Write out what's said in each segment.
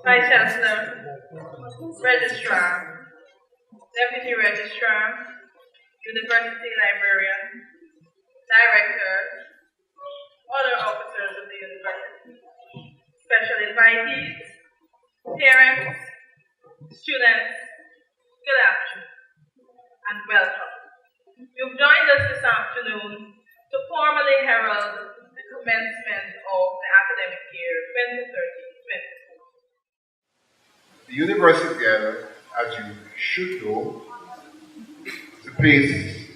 Vice Chancellor, Registrar, Deputy Registrar, University Librarian, Directors, other officers of the university, special invitees, parents, students, good afternoon and welcome. You've joined us this afternoon to formally herald the commencement of the academic year 2013-2014. The University of Guyana, as you should know, is a place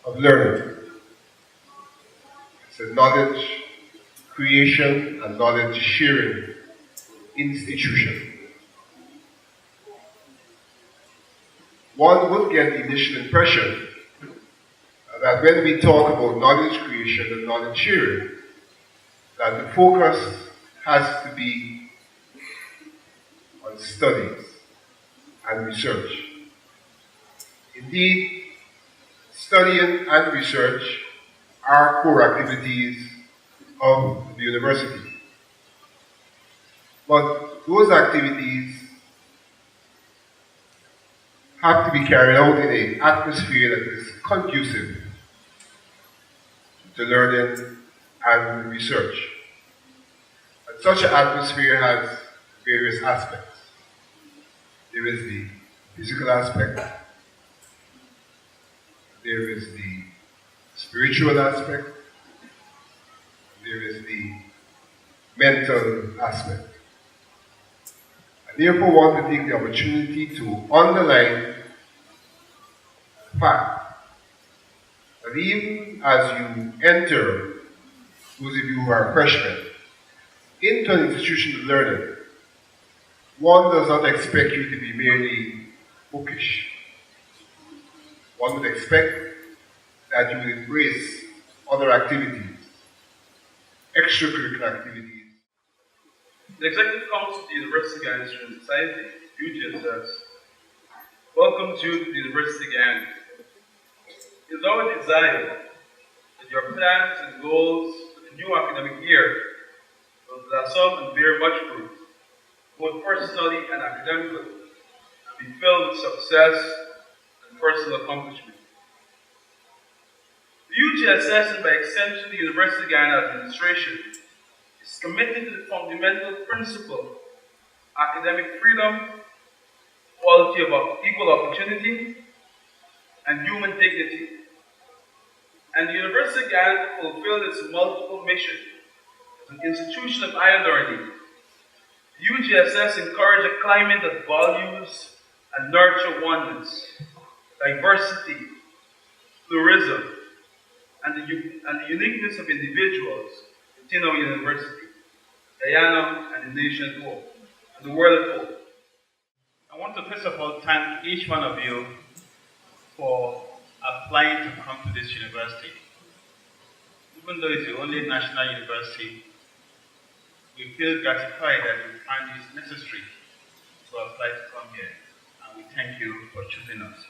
of learning. It's a knowledge creation and knowledge sharing institution. One would get the initial impression that when we talk about knowledge creation and knowledge sharing, that the focus has to be on studies and research. Indeed, studying and research are core activities of the university. But those activities have to be carried out in an atmosphere that is conducive to learning and research. And such an atmosphere has various aspects. There is the physical aspect, there is the spiritual aspect, there is the mental aspect. I therefore want to take the opportunity to underline the fact that even as you enter, those of you who are freshmen, into an institution of learning, one does not expect you to be merely bookish. One would expect that you will embrace other activities, extracurricular activities. The Executive Council of the University of Guyana Student Society, UGSS, welcomes you to the University of Guyana. It is our desire that your plans and goals for the new academic year will blossom and bear much fruit, both personally and academically, and be filled with success and personal accomplishment. The UGSS, and by extension the University of Guyana administration, is committed to the fundamental principle academic freedom, equality of equal opportunity, and human dignity. And the University of Guyana to fulfill its multiple mission as an institution of higher learning. The UGSS encourages a climate that values and nurtures oneness, diversity, pluralism, and the uniqueness of individuals within our university, Guyana, and the nation as whole, and the world as whole. I want to first of all thank each one of you for applying to come to this university. Even though it's the only national university, we feel gratified that you find it necessary to apply to come here, and we thank you for choosing us.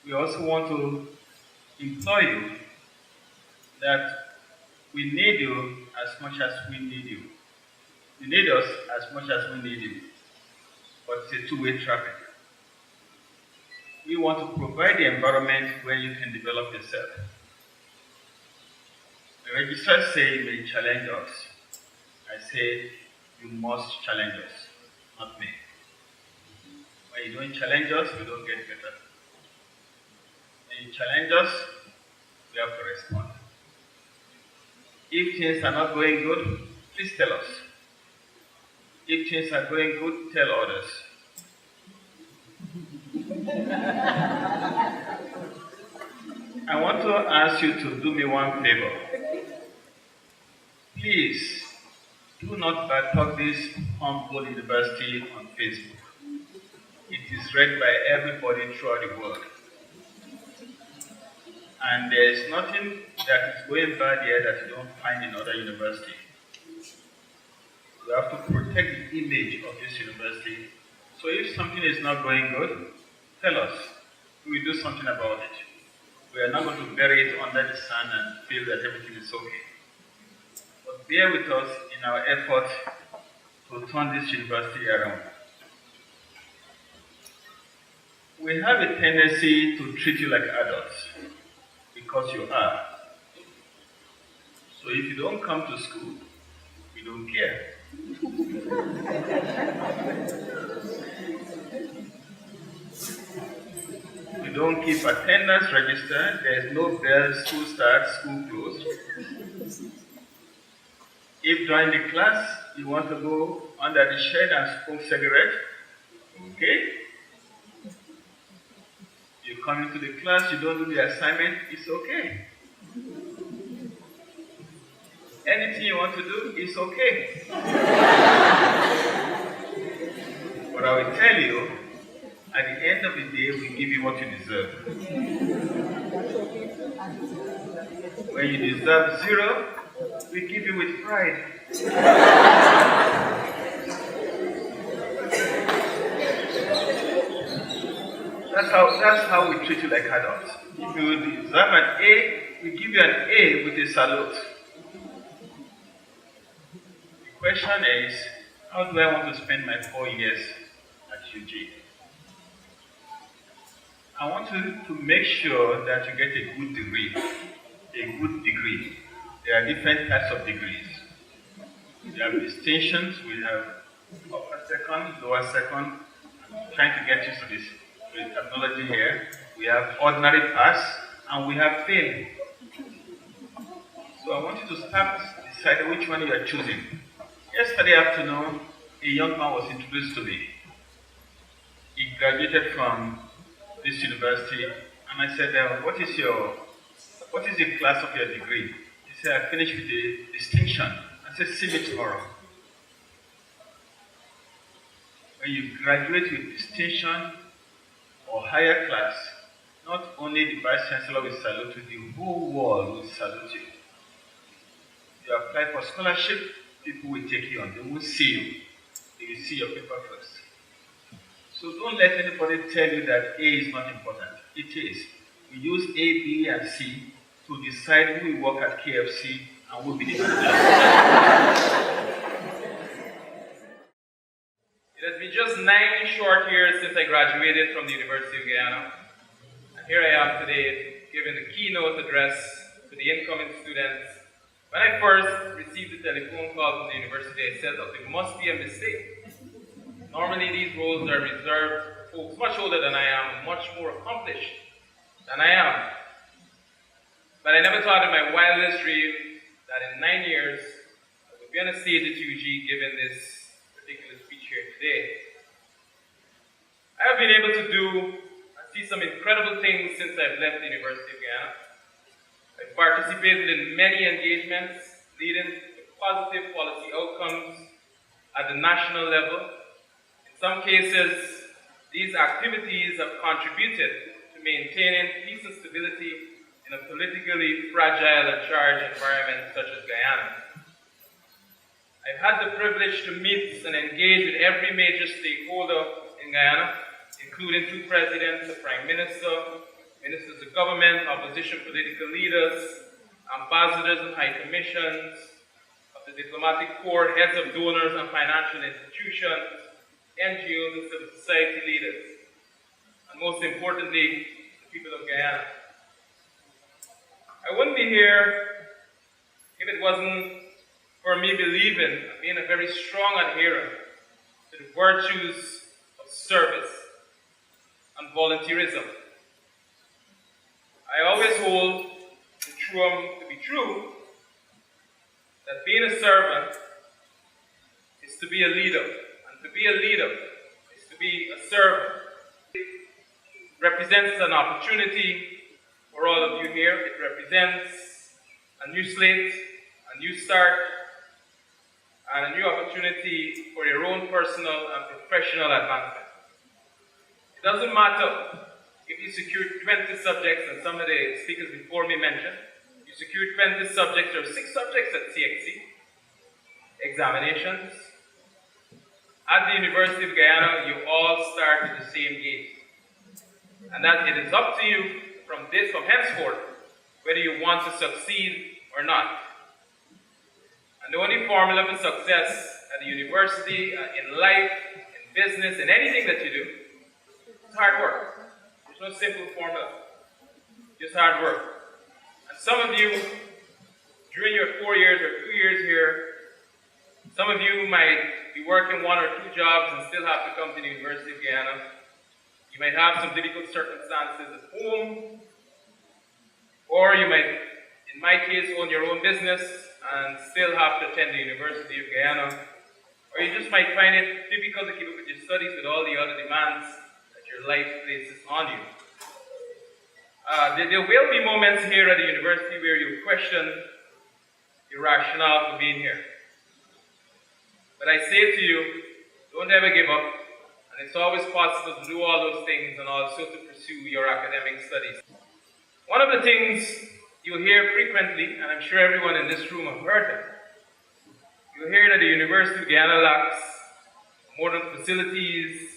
We also want to implore you that we need you as much as we need you. You need us as much as we need you, but it's a two-way traffic. We want to provide the environment where you can develop yourself. The registrars say you may challenge us. I say you must challenge us, not me. When you don't challenge us, we don't get better. When you challenge us, we have to respond. If things are not going good, please tell us. If things are going good, tell others. I want to ask you to do me one favor. Please do not backtalk this humble university on Facebook. It is read by everybody throughout the world. And there is nothing that is going bad here that you don't find in other universities. We have to protect the image of this university. So if something is not going good, tell us. We will do something about it. We are not going to bury it under the sun and feel that everything is okay. But bear with us in our effort to turn this university around. We have a tendency to treat you like adults because you are. So if you don't come to school, we don't care. We don't keep attendance register. There is no bell, school starts, school closed. If during the class you want to go under the shade and smoke cigarette, okay. You come into the class, you don't do the assignment, it's okay. Anything you want to do, it's okay. But I will tell you, at the end of the day, we give you what you deserve. When you deserve 0, we give you with pride. That's how we treat you like adults. If you deserve an A, we give you an A with a salute. The question is, how do I want to spend my 4 years at UG? I want you to make sure that you get a good degree. A good degree. There are different types of degrees. We have distinctions, we have upper second, lower second. I'm trying to get used to this terminology here. We have ordinary pass and we have fail. So I want you to start deciding which one you are choosing. Yesterday afternoon, a young man was introduced to me. He graduated from this university, and I said, what is the class of your degree? He said, I finished with a distinction. I said, see me tomorrow. When you graduate with distinction or higher class, not only the Vice Chancellor will salute you, the whole world will salute you. You apply for scholarship, people will take you on. They will see you. They will see your paper first. So don't let anybody tell you that A is not important. It is. We use A, B, and C to decide who will work at KFC and who will be the manager. It has been just 9 short years since I graduated from the University of Guyana. And here I am today giving the keynote address to the incoming students. When I first received the telephone call from the university, I said that there must be a mistake. Normally these roles are reserved for folks much older than I am, much more accomplished than I am. But I never thought in my wildest dream that in 9 years I would be on a stage at UG giving this particular speech here today. I have been able to do and see some incredible things since I've left the University of Guyana. I've participated in many engagements leading to positive policy outcomes at the national level. In some cases, these activities have contributed to maintaining peace and stability in a politically fragile and charged environment such as Guyana. I've had the privilege to meet and engage with every major stakeholder in Guyana, including 2 presidents, the Prime Minister, ministers of government, opposition political leaders, ambassadors and high commissions, of the diplomatic corps, heads of donors and financial institutions, NGOs and civil society leaders, and most importantly, the people of Guyana. I wouldn't be here if it wasn't for me believing and being a very strong adherent to the virtues of service and volunteerism. I always hold the truth to be true that being a servant is to be a leader, and to be a leader is to be a servant. It represents an opportunity for all of you here. It represents a new slate, a new start, and a new opportunity for your own personal and professional advancement. It doesn't matter if you secured 20 subjects, and some of the speakers before me mentioned, you secured 20 subjects or 6 subjects at CXC, examinations. At the University of Guyana, you all start at the same gate. And that it is up to you from henceforth, whether you want to succeed or not. And the only formula for success at the university, in life, in business, in anything that you do, it's hard work. There's no simple formula, just hard work. And some of you, during your 4 years or 2 years here, some of you might be working 1 or 2 jobs and still have to come to the University of Guyana. You might have some difficult circumstances at home, or you might, in my case, own your own business and still have to attend the University of Guyana. Or you just might find it difficult to keep up with your studies with all the other demands that your life places on you. There will be moments here at the university where you question your rationale for being here. But I say to you, don't ever give up, and it's always possible to do all those things and also to pursue your academic studies. One of the things you'll hear frequently, and I'm sure everyone in this room have heard it, you'll hear that the University of Guyana lacks modern facilities,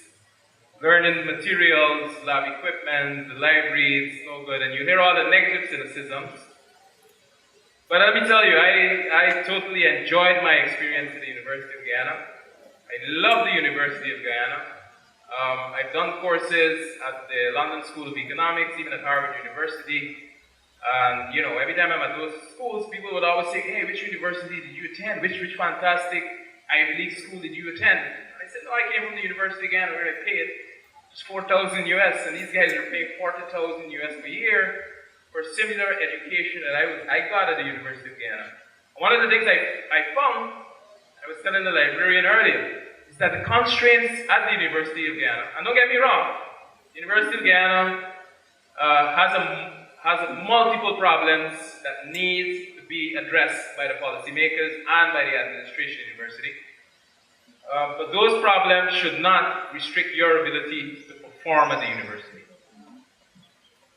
learning materials, lab equipment, the library is no good, and you hear all the negative cynicisms. But let me tell you, I totally enjoyed my experience at the University of Guyana. I love the University of Guyana. I've done courses at the London School of Economics, even at Harvard University. And, you know, every time I'm at those schools, people would always say, hey, which university did you attend? Which fantastic Ivy League school did you attend? And I said, no, I came from the University of Guyana where I paid just $4,000 US, and these guys are paying $40,000 US per year for similar education that I got at the University of Guyana. And one of the things I found, I was telling the librarian earlier, is that the constraints at the University of Guyana, and don't get me wrong, the University of Guyana has multiple problems that need to be addressed by the policymakers and by the administration of the university. But those problems should not restrict your ability to perform at the university.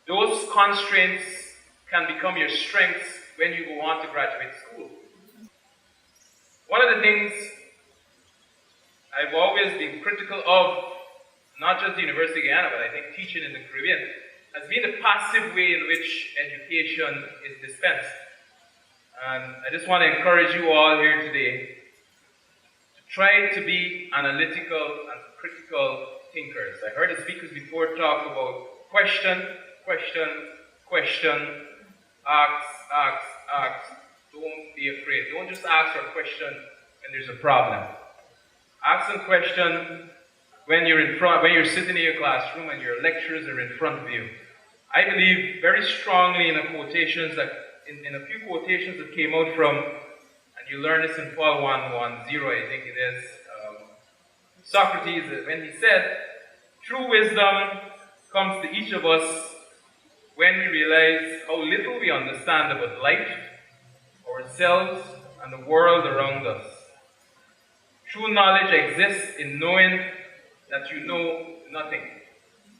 Those constraints can become your strengths when you go on to graduate school. One of the things I've always been critical of, not just the University of Guyana, but I think teaching in the Caribbean, has been the passive way in which education is dispensed. And I just want to encourage you all here today to try to be analytical and critical thinkers. I heard the speakers before talk about question, ask. Don't be afraid. Don't just ask for a question when there's a problem. Ask a question when you're sitting in your classroom and your lecturers are in front of you. I believe very strongly in a few quotations that came out from, and you learn this in Paul 1:10, I think it is, Socrates, when he said, true wisdom comes to each of us when we realize how little we understand about life, ourselves, and the world around us. True knowledge exists in knowing that you know nothing.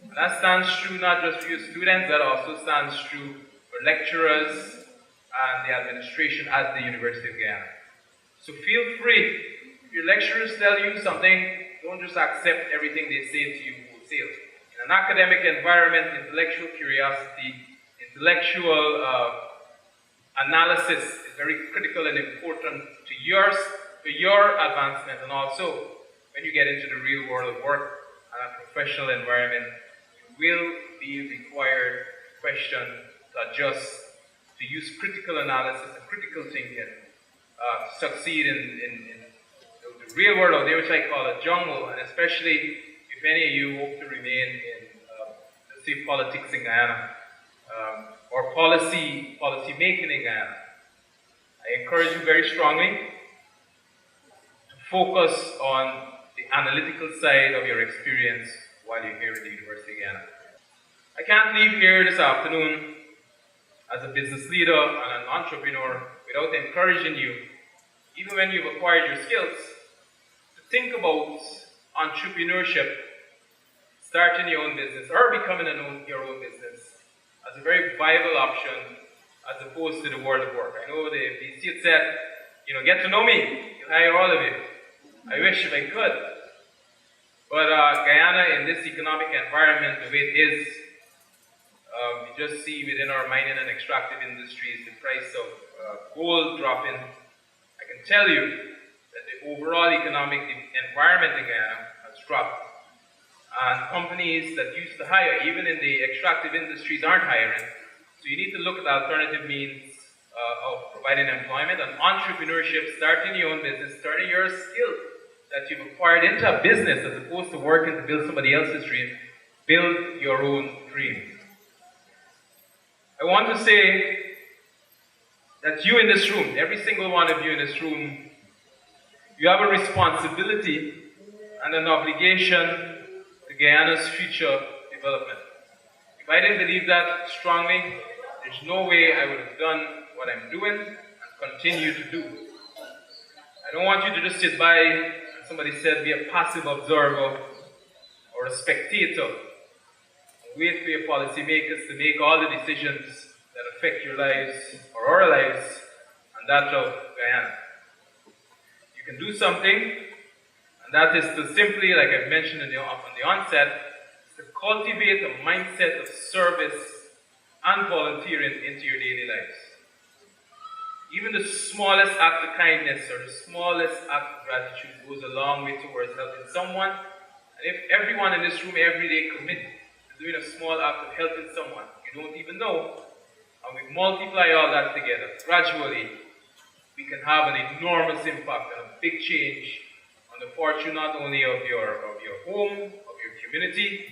And that stands true not just for your students, that also stands true for lecturers and the administration at the University of Guyana. So feel free. If your lecturers tell you something, don't just accept everything they say to you wholesale. In an academic environment, intellectual curiosity, intellectual analysis is very critical and important to your advancement, and also when you get into the real world of work and a professional environment, you will be required to question, to adjust, to use critical analysis and critical thinking to succeed in the real world out there, which I call a jungle, and especially if any of you hope to remain in, let's say, politics in Guyana, or policy making in Guyana. I encourage you very strongly to focus on the analytical side of your experience while you're here at the University of Guyana. I can't leave here this afternoon as a business leader and an entrepreneur without encouraging you, even when you've acquired your skills, to think about entrepreneurship, starting your own business, or becoming your own business as a very viable option as opposed to the world of work. I know the VC had said, get to know me, you'll hire all of you. I wish if I could. But Guyana, in this economic environment, the way it is, we just see within our mining and extractive industries the price of gold dropping. I can tell you that the the overall economic environment in Guyana has dropped. And companies that used to hire, even in the extractive industries, aren't hiring. So you need to look at alternative means of providing employment and entrepreneurship, starting your own business, starting your skill that you've acquired into a business as opposed to working to build somebody else's dream. Build your own dream. I want to say that you in this room, every single one of you in this room, you have a responsibility and an obligation to Guyana's future development. If I didn't believe that strongly, there's no way I would have done what I'm doing and continue to do. I don't want you to just sit by, and somebody said, be a passive observer or a spectator and wait for your policymakers to make all the decisions that affect your lives or our lives and that of Guyana. You can do something, and that is to simply, like I mentioned on the onset, to cultivate a mindset of service and volunteering into your daily lives. Even the smallest act of kindness or the smallest act of gratitude goes a long way towards helping someone. And if everyone in this room every day commit to doing a small act of helping someone you don't even know, and we multiply all that together, gradually we can have an enormous impact and a big change on the fortune not only of your home, of your community,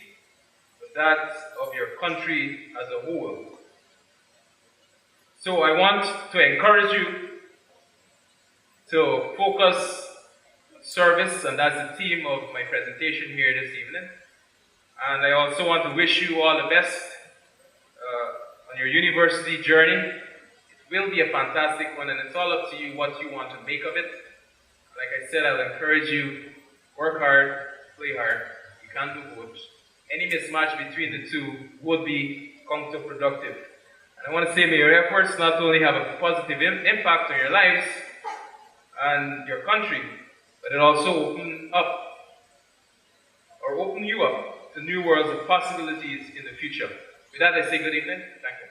but that of your country as a whole. So I want to encourage you to focus on service, and that's the theme of my presentation here this evening. And I also want to wish you all the best on your university journey. It will be a fantastic one, and it's all up to you what you want to make of it. Like I said, I'll encourage you, work hard, play hard. You can't do both. Any mismatch between the two would be counterproductive. And I want to say, may your efforts not only have a positive impact on your lives and your country, but it also open you up to new worlds of possibilities in the future. With that, I say good evening. Thank you.